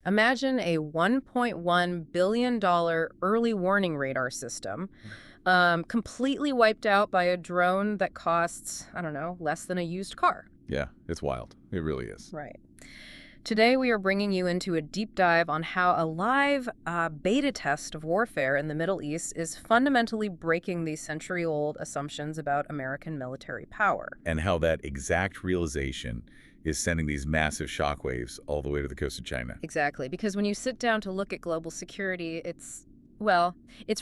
Imagine a $1.1 billion early warning radar system completely wiped out by a drone that costs, I don't know, less than a used car. Yeah, it's wild. It really is. Right. Today, we are bringing you into a deep dive on how a live beta test of warfare in the Middle East is fundamentally breaking these century-old assumptions about American military power. And how that exact realization is sending these massive shockwaves all the way to the coast of China. Exactly, because when you sit down to look at global security, it's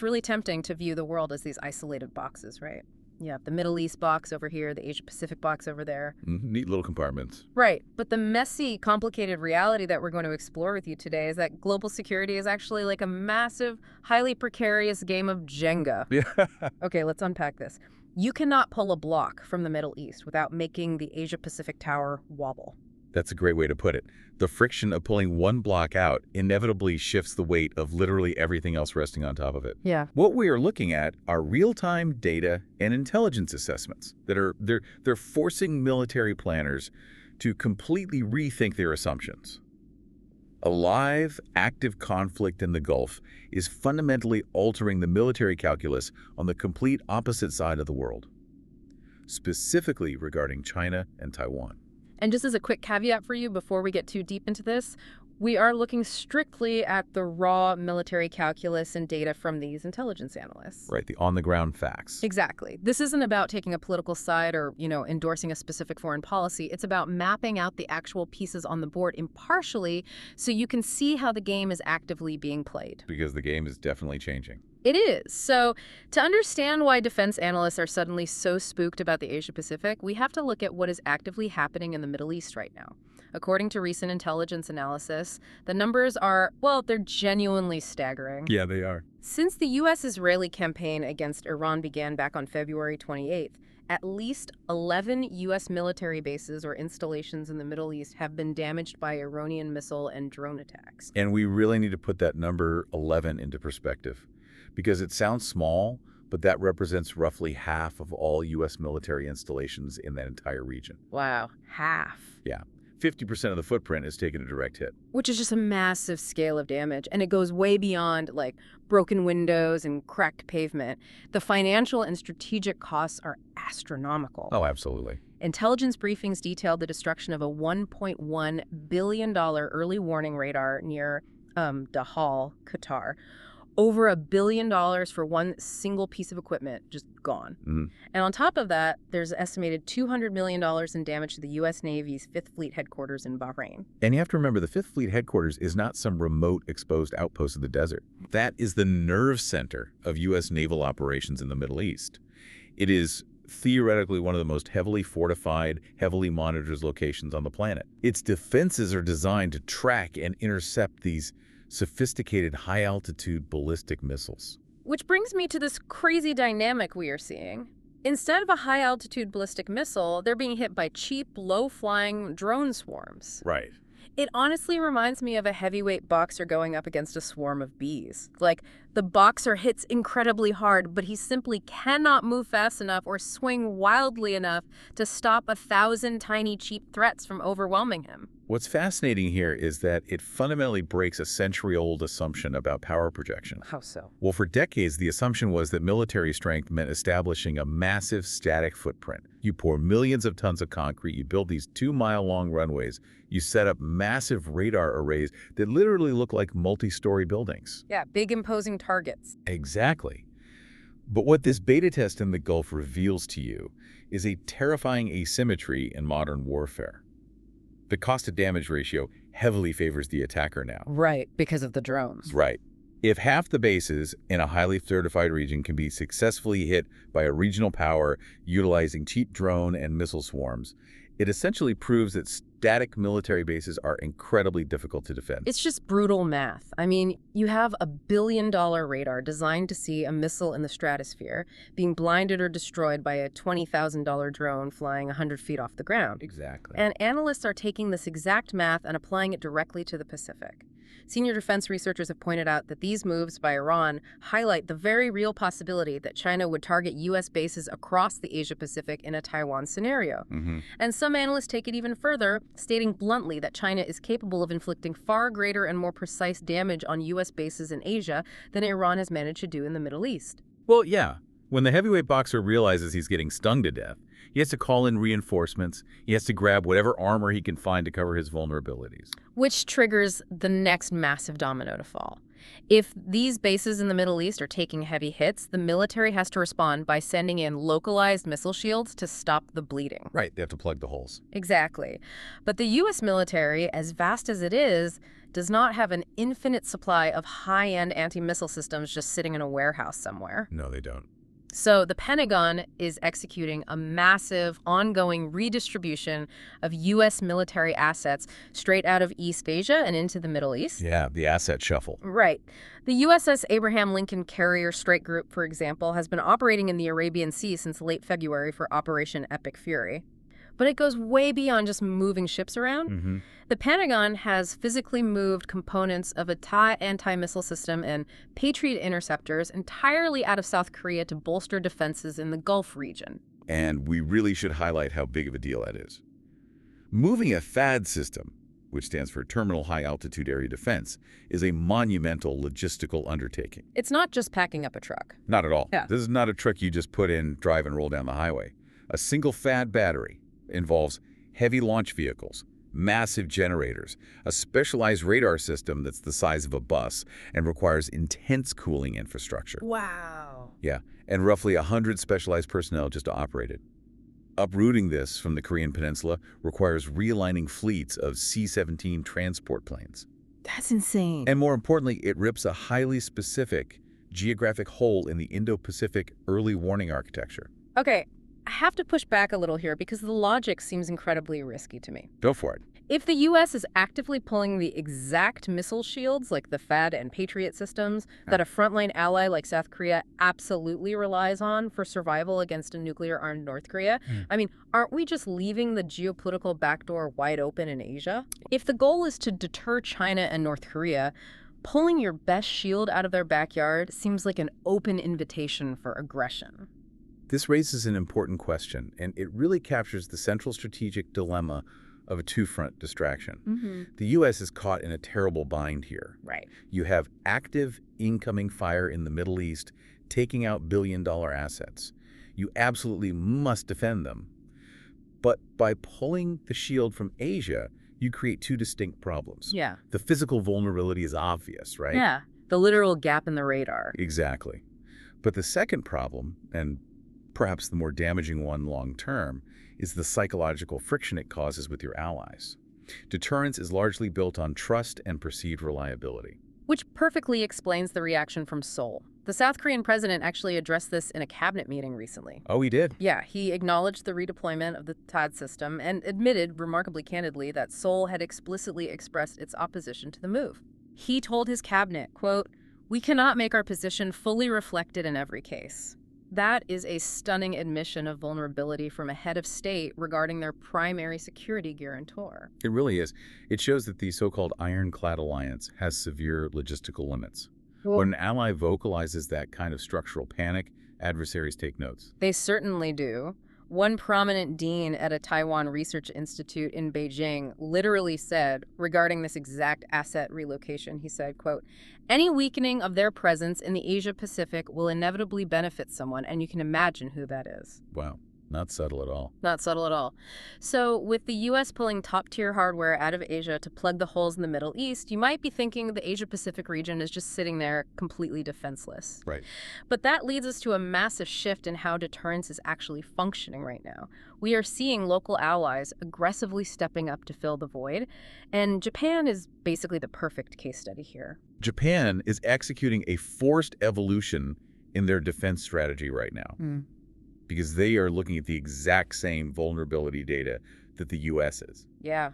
really tempting to view the world as these isolated boxes, right? You have the Middle East box over here, the Asia-Pacific box over there. Neat little compartments. Right. But the messy, complicated reality that we're going to explore with you today is that global security is actually like a massive, highly precarious game of Jenga. Yeah. Okay, let's unpack this. You cannot pull a block from the Middle East without making the Asia-Pacific tower wobble. That's a great way to put it. The friction of pulling one block out inevitably shifts the weight of literally everything else resting on top of it. Yeah. What we are looking at are real-time data and intelligence assessments that they're forcing military planners to completely rethink their assumptions. A live, active conflict in the Gulf is fundamentally altering the military calculus on the complete opposite side of the world, specifically regarding China and Taiwan. And just as a quick caveat for you before we get too deep into this, we are looking strictly at the raw military calculus and data from these intelligence analysts. Right, the on-the-ground facts. Exactly. This isn't about taking a political side or, endorsing a specific foreign policy. It's about mapping out the actual pieces on the board impartially so you can see how the game is actively being played. Because the game is definitely changing. It is. So to understand why defense analysts are suddenly so spooked about the Asia-Pacific, we have to look at what is actively happening in the Middle East right now. According to recent intelligence analysis, the numbers are, they're genuinely staggering. Yeah, they are. Since the U.S.-Israeli campaign against Iran began back on February 28th, at least 11 U.S. military bases or installations in the Middle East have been damaged by Iranian missile and drone attacks. And we really need to put that number 11 into perspective, because it sounds small, but that represents roughly half of all U.S. military installations in that entire region. Wow, half. Yeah. 50% of the footprint has taken a direct hit. Which is just a massive scale of damage, and it goes way beyond, broken windows and cracked pavement. The financial and strategic costs are astronomical. Oh, absolutely. Intelligence briefings detailed the destruction of a $1.1 billion early warning radar near Dahal, Qatar. Over $1 billion for one single piece of equipment just gone. Mm-hmm. And on top of that, there's estimated $200 million in damage to the U.S. Navy's 5th Fleet headquarters in Bahrain. And you have to remember, the 5th Fleet headquarters is not some remote exposed outpost of the desert. That is the nerve center of U.S. naval operations in the Middle East. It is theoretically one of the most heavily fortified, heavily monitored locations on the planet. Its defenses are designed to track and intercept these sophisticated high-altitude ballistic missiles. Which brings me to this crazy dynamic we are seeing. Instead of a high-altitude ballistic missile, they're being hit by cheap, low-flying drone swarms. Right. It honestly reminds me of a heavyweight boxer going up against a swarm of bees. The boxer hits incredibly hard, but he simply cannot move fast enough or swing wildly enough to stop 1,000 tiny, cheap threats from overwhelming him. What's fascinating here is that it fundamentally breaks a century-old assumption about power projection. How so? Well, for decades, the assumption was that military strength meant establishing a massive static footprint. You pour millions of tons of concrete, you build these 2-mile-long runways, you set up massive radar arrays that literally look like multi-story buildings. Yeah, big imposing targets. Exactly. But what this beta test in the Gulf reveals to you is a terrifying asymmetry in modern warfare. The cost-to-damage ratio heavily favors the attacker now. Right, because of the drones. Right. If half the bases in a highly fortified region can be successfully hit by a regional power utilizing cheap drone and missile swarms, it essentially proves that static military bases are incredibly difficult to defend. It's just brutal math. I mean, you have a $1 billion radar designed to see a missile in the stratosphere being blinded or destroyed by a $20,000 drone flying 100 feet off the ground. Exactly. And analysts are taking this exact math and applying it directly to the Pacific. Senior defense researchers have pointed out that these moves by Iran highlight the very real possibility that China would target U.S. bases across the Asia-Pacific in a Taiwan scenario. And some analysts take it even further, stating bluntly that China is capable of inflicting far greater and more precise damage on U.S. bases in Asia than Iran has managed to do in the Middle East. Well, yeah. When the heavyweight boxer realizes he's getting stung to death, he has to call in reinforcements. He has to grab whatever armor he can find to cover his vulnerabilities. Which triggers the next massive domino to fall. If these bases in the Middle East are taking heavy hits, the military has to respond by sending in localized missile shields to stop the bleeding. Right, they have to plug the holes. Exactly. But the U.S. military, as vast as it is, does not have an infinite supply of high-end anti-missile systems just sitting in a warehouse somewhere. No, they don't. So the Pentagon is executing a massive, ongoing redistribution of U.S. military assets straight out of East Asia and into the Middle East. Yeah, the asset shuffle. Right. The USS Abraham Lincoln Carrier Strike Group, for example, has been operating in the Arabian Sea since late February for Operation Epic Fury. But it goes way beyond just moving ships around. The Pentagon has physically moved components of a TIE anti-missile system and Patriot interceptors entirely out of South Korea to bolster defenses in the Gulf region. And we really should highlight how big of a deal that is. Moving a THAAD system, which stands for Terminal High Altitude Area Defense, is a monumental logistical undertaking. It's not just packing up a truck. Not at all. Yeah. This is not a truck you just put in, drive, and roll down the highway. A single THAAD battery involves heavy launch vehicles, massive generators, a specialized radar system that's the size of a bus and requires intense cooling infrastructure. Wow. Yeah, and roughly 100 specialized personnel just to operate it. Uprooting this from the Korean Peninsula requires realigning fleets of C-17 transport planes. That's insane. And more importantly, it rips a highly specific geographic hole in the Indo-Pacific early warning architecture. Okay, I have to push back a little here because the logic seems incredibly risky to me. Go for it. If the U.S. is actively pulling the exact missile shields, like the THAAD and Patriot systems, that a frontline ally like South Korea absolutely relies on for survival against a nuclear-armed North Korea, I mean, aren't we just leaving the geopolitical backdoor wide open in Asia? If the goal is to deter China and North Korea, pulling your best shield out of their backyard seems like an open invitation for aggression. This raises an important question, and it really captures the central strategic dilemma of a two-front distraction. The U.S. is caught in a terrible bind here. Right. You have active incoming fire in the Middle East, taking out billion-dollar assets. You absolutely must defend them. But by pulling the shield from Asia, you create two distinct problems. Yeah. The physical vulnerability is obvious, right? Yeah. The literal gap in the radar. Exactly. But the second problem, and perhaps the more damaging one long-term, is the psychological friction it causes with your allies. Deterrence is largely built on trust and perceived reliability. Which perfectly explains the reaction from Seoul. The South Korean president actually addressed this in a cabinet meeting recently. Oh, he did? Yeah, he acknowledged the redeployment of the THAAD system and admitted, remarkably candidly, that Seoul had explicitly expressed its opposition to the move. He told his cabinet, quote, "We cannot make our position fully reflected in every case." That is a stunning admission of vulnerability from a head of state regarding their primary security guarantor. It really is. It shows that the so-called ironclad alliance has severe logistical limits. When an ally vocalizes that kind of structural panic, adversaries take notes. They certainly do. One prominent dean at a Taiwan research institute in Beijing literally said, regarding this exact asset relocation, he said, quote, "Any weakening of their presence in the Asia-Pacific will inevitably benefit someone, and you can imagine who that is." Wow. Not subtle at all. Not subtle at all. So with the U.S. pulling top-tier hardware out of Asia to plug the holes in the Middle East, you might be thinking the Asia-Pacific region is just sitting there completely defenseless. Right. But that leads us to a massive shift in how deterrence is actually functioning right now. We are seeing local allies aggressively stepping up to fill the void, and Japan is basically the perfect case study here. Japan is executing a forced evolution in their defense strategy right now. Because they are looking at the exact same vulnerability data that the U.S. is. Yeah.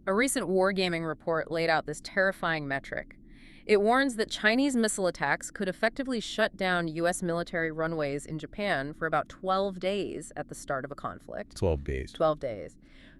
A recent wargaming report laid out this terrifying metric. It warns that Chinese missile attacks could effectively shut down U.S. military runways in Japan for about 12 days at the start of a conflict. 12 days. 12 days.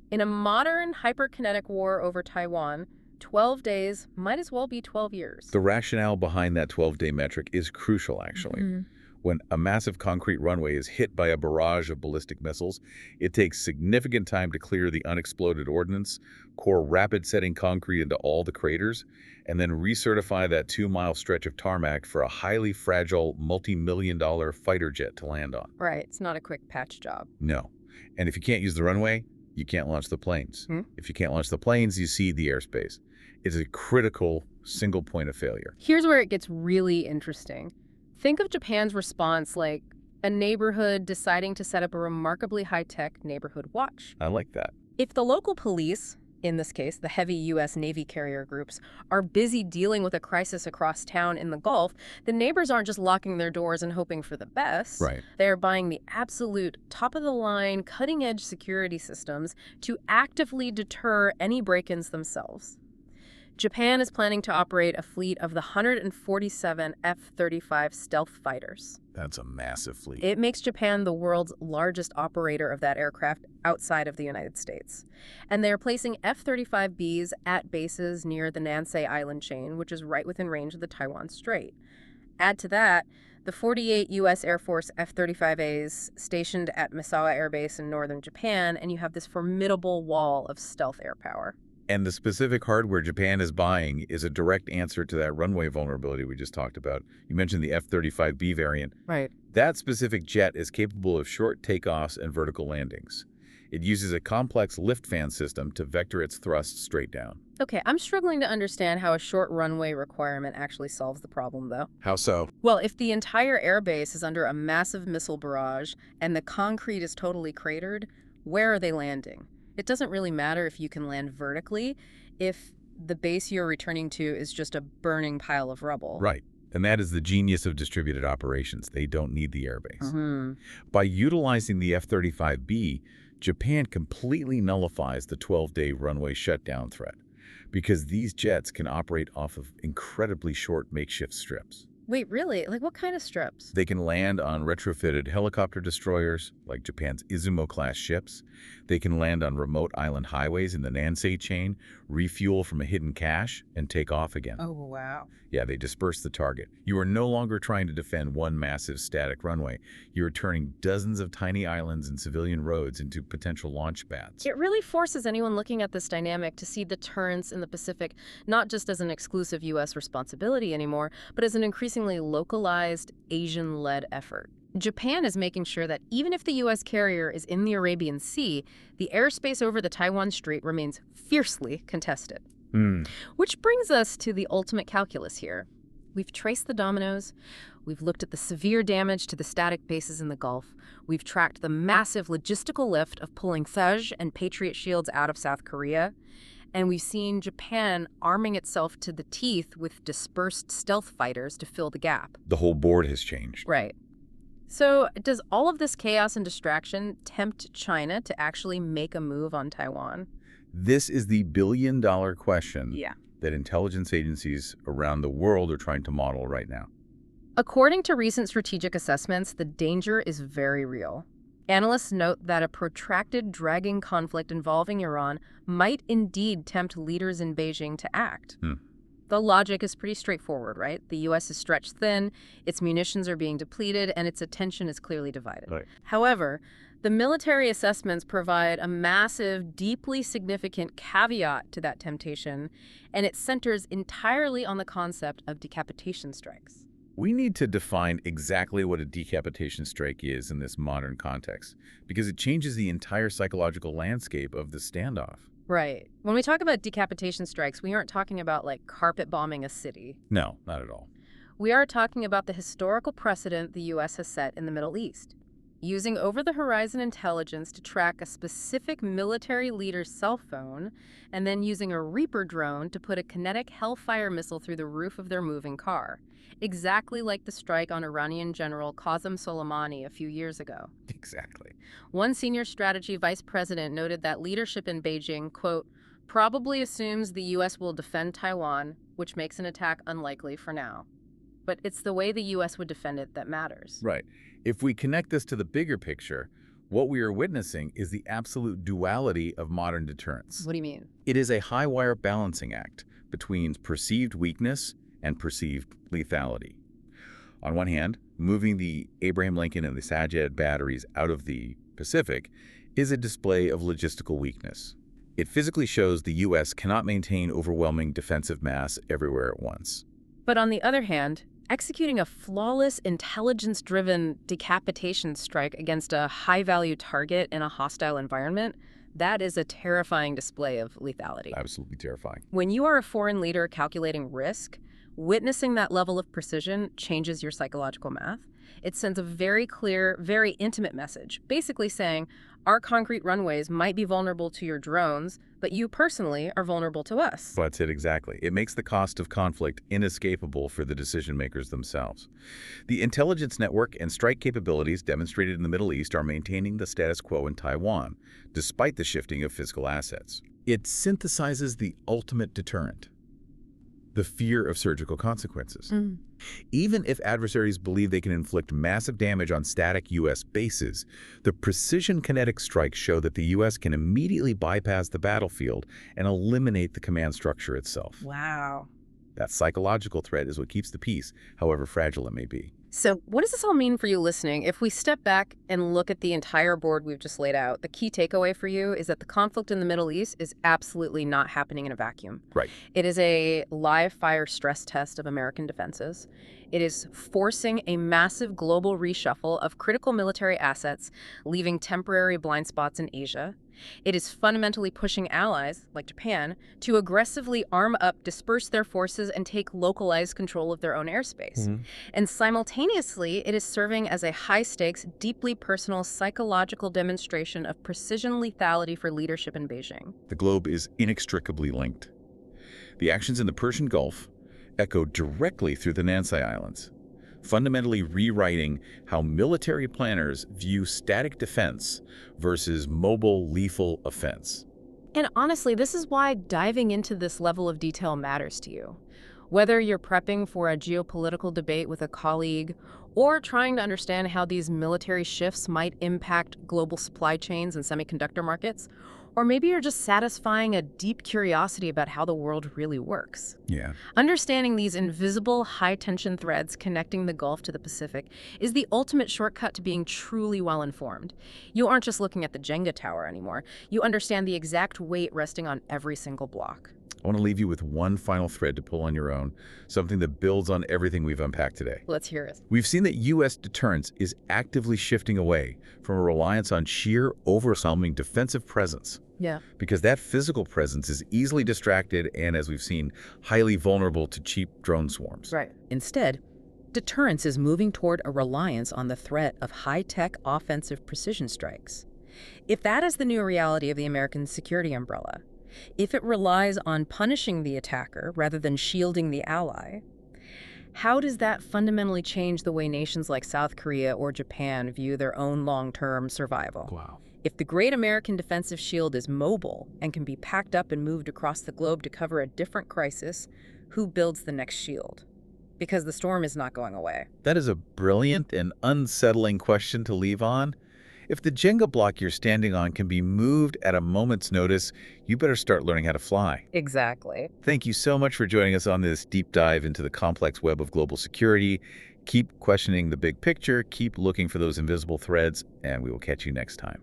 In a modern hyperkinetic war over Taiwan, 12 days might as well be 12 years. The rationale behind that 12-day metric is crucial, actually. When a massive concrete runway is hit by a barrage of ballistic missiles, it takes significant time to clear the unexploded ordnance, pour rapid-setting concrete into all the craters, and then recertify that 2-mile stretch of tarmac for a highly fragile, multi-million-dollar fighter jet to land on. Right, it's not a quick patch job. No. And if you can't use the runway, you can't launch the planes. If you can't launch the planes, you cede the airspace. It's a critical single point of failure. Here's where it gets really interesting. Think of Japan's response like a neighborhood deciding to set up a remarkably high-tech neighborhood watch. I like that. If the local police, in this case the heavy U.S. Navy carrier groups, are busy dealing with a crisis across town in the Gulf, the neighbors aren't just locking their doors and hoping for the best. Right. They're buying the absolute top-of-the-line, cutting-edge security systems to actively deter any break-ins themselves. Japan is planning to operate a fleet of the 147 F-35 stealth fighters. That's a massive fleet. It makes Japan the world's largest operator of that aircraft outside of the United States. And they're placing F-35Bs at bases near the Nansei Island chain, which is right within range of the Taiwan Strait. Add to that the 48 U.S. Air Force F-35As stationed at Misawa Air Base in northern Japan, and you have this formidable wall of stealth air power. And the specific hardware Japan is buying is a direct answer to that runway vulnerability we just talked about. You mentioned the F-35B variant. Right. That specific jet is capable of short takeoffs and vertical landings. It uses a complex lift fan system to vector its thrust straight down. Okay, I'm struggling to understand how a short runway requirement actually solves the problem, though. How so? Well, if the entire airbase is under a massive missile barrage and the concrete is totally cratered, where are they landing? It doesn't really matter if you can land vertically if the base you're returning to is just a burning pile of rubble. Right. And that is the genius of distributed operations. They don't need the airbase. By utilizing the F-35B, Japan completely nullifies the 12-day runway shutdown threat because these jets can operate off of incredibly short makeshift strips. Wait, really? Like what kind of strips? They can land on retrofitted helicopter destroyers, like Japan's Izumo-class ships. They can land on remote island highways in the Nansei chain, refuel from a hidden cache, and take off again. Oh, wow. Yeah, they disperse the target. You are no longer trying to defend one massive static runway. You are turning dozens of tiny islands and civilian roads into potential launch pads. It really forces anyone looking at this dynamic to see deterrence in the Pacific not just as an exclusive U.S. responsibility anymore, but as an increasingly localized, Asian-led effort. Japan is making sure that even if the U.S. carrier is in the Arabian Sea, the airspace over the Taiwan Strait remains fiercely contested. Which brings us to the ultimate calculus here. We've traced the dominoes. We've looked at the severe damage to the static bases in the Gulf. We've tracked the massive logistical lift of pulling THAAD and Patriot shields out of South Korea. And we've seen Japan arming itself to the teeth with dispersed stealth fighters to fill the gap. The whole board has changed. Right. So does all of this chaos and distraction tempt China to actually make a move on Taiwan? This is the billion-dollar question Yeah. that intelligence agencies around the world are trying to model right now. According to recent strategic assessments, the danger is very real. Analysts note that a protracted, dragging conflict involving Iran might indeed tempt leaders in Beijing to act. The logic is pretty straightforward, right? The U.S. is stretched thin, its munitions are being depleted, and its attention is clearly divided. Right. However, the military assessments provide a massive, deeply significant caveat to that temptation, and it centers entirely on the concept of decapitation strikes. We need to define exactly what a decapitation strike is in this modern context, because it changes the entire psychological landscape of the standoff. Right. When we talk about decapitation strikes, we aren't talking about, like, carpet bombing a city. No, not at all. We are talking about the historical precedent the U.S. has set in the Middle East. Using over-the-horizon intelligence to track a specific military leader's cell phone, and then using a Reaper drone to put a kinetic Hellfire missile through the roof of their moving car. Exactly like the strike on Iranian General Qasem Soleimani a few years ago. Exactly. One senior strategy vice president noted that leadership in Beijing, quote, probably assumes the U.S. will defend Taiwan, which makes an attack unlikely for now. But it's the way the U.S. would defend it that matters. Right. If we connect this to the bigger picture, what we are witnessing is the absolute duality of modern deterrence. What do you mean? It is a high-wire balancing act between perceived weakness and perceived lethality. On one hand, moving the Abraham Lincoln and the Sajed batteries out of the Pacific is a display of logistical weakness. It physically shows the U.S. cannot maintain overwhelming defensive mass everywhere at once. But on the other hand, executing a flawless, intelligence-driven decapitation strike against a high-value target in a hostile environment, that is a terrifying display of lethality. Absolutely terrifying. When you are a foreign leader calculating risk, witnessing that level of precision changes your psychological math. It sends a very clear, very intimate message, basically saying, our concrete runways might be vulnerable to your drones, but you personally are vulnerable to us. That's it exactly. It makes the cost of conflict inescapable for the decision makers themselves. The intelligence network and strike capabilities demonstrated in the Middle East are maintaining the status quo in Taiwan, despite the shifting of physical assets. It synthesizes the ultimate deterrent: the fear of surgical consequences. Even if adversaries believe they can inflict massive damage on static U.S. bases, the precision kinetic strikes show that the U.S. can immediately bypass the battlefield and eliminate the command structure itself. Wow. That psychological threat is what keeps the peace, however fragile it may be. So what does this all mean for you listening? If we step back and look at the entire board we've just laid out, the key takeaway for you is that the conflict in the Middle East is absolutely not happening in a vacuum. Right. It is a live fire stress test of American defenses. It is forcing a massive global reshuffle of critical military assets, leaving temporary blind spots in Asia. It is fundamentally pushing allies, like Japan, to aggressively arm up, disperse their forces, and take localized control of their own airspace. And simultaneously, it is serving as a high-stakes, deeply personal, psychological demonstration of precision lethality for leadership in Beijing. The globe is inextricably linked. The actions in the Persian Gulf echo directly through the Nansei Islands, fundamentally rewriting how military planners view static defense versus mobile, lethal offense. And honestly, this is why diving into this level of detail matters to you. Whether you're prepping for a geopolitical debate with a colleague or trying to understand how these military shifts might impact global supply chains and semiconductor markets, or maybe you're just satisfying a deep curiosity about how the world really works. Yeah. Understanding these invisible, high-tension threads connecting the Gulf to the Pacific is the ultimate shortcut to being truly well-informed. You aren't just looking at the Jenga tower anymore. You understand the exact weight resting on every single block. I want to leave you with one final thread to pull on your own, something that builds on everything we've unpacked today. Let's hear it. We've seen that U.S. deterrence is actively shifting away from a reliance on sheer, overwhelming defensive presence. Yeah. Because that physical presence is easily distracted and, as we've seen, highly vulnerable to cheap drone swarms. Right. Instead, deterrence is moving toward a reliance on the threat of high-tech offensive precision strikes. If that is the new reality of the American security umbrella, if it relies on punishing the attacker rather than shielding the ally, how does that fundamentally change the way nations like South Korea or Japan view their own long-term survival? Wow. If the great American defensive shield is mobile and can be packed up and moved across the globe to cover a different crisis, who builds the next shield? Because the storm is not going away. That is a brilliant and unsettling question to leave on. If the Jenga block you're standing on can be moved at a moment's notice, you better start learning how to fly. Exactly. Thank you so much for joining us on this deep dive into the complex web of global security. Keep questioning the big picture, keep looking for those invisible threads, and we will catch you next time.